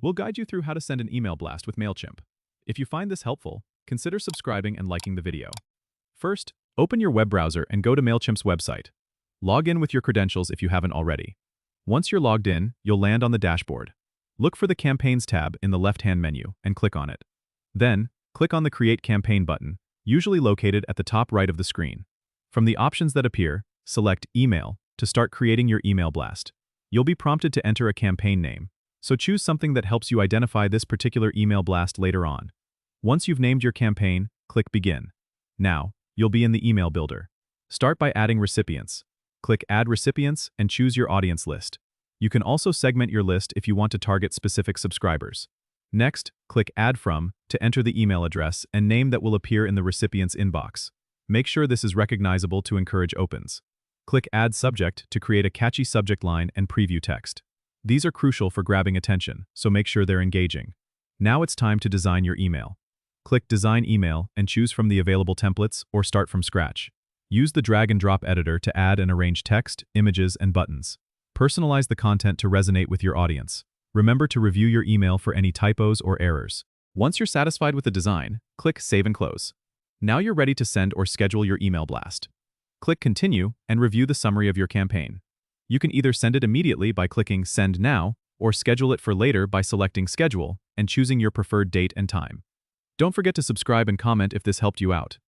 We'll guide you through how to send an email blast with Mailchimp. If you find this helpful, consider subscribing and liking the video. First, open your web browser and go to Mailchimp's website. Log in with your credentials if you haven't already. Once you're logged in, you'll land on the dashboard. Look for the Campaigns tab in the left-hand menu and click on it. Then, click on the Create Campaign button, usually located at the top right of the screen. From the options that appear, select Email to start creating your email blast. You'll be prompted to enter a campaign name, so choose something that helps you identify this particular email blast later on. Once you've named your campaign, click Begin. Now, you'll be in the email builder. Start by adding recipients. Click Add Recipients and choose your audience list. You can also segment your list if you want to target specific subscribers. Next, click Add From to enter the email address and name that will appear in the recipient's inbox. Make sure this is recognizable to encourage opens. Click Add Subject to create a catchy subject line and preview text. These are crucial for grabbing attention, so make sure they're engaging. Now it's time to design your email. Click Design Email and choose from the available templates or start from scratch. Use the drag and drop editor to add and arrange text, images, and buttons. Personalize the content to resonate with your audience. Remember to review your email for any typos or errors. Once you're satisfied with the design, click Save and Close. Now you're ready to send or schedule your email blast. Click Continue and review the summary of your campaign. You can either send it immediately by clicking Send Now, or schedule it for later by selecting Schedule and choosing your preferred date and time. Don't forget to subscribe and comment if this helped you out.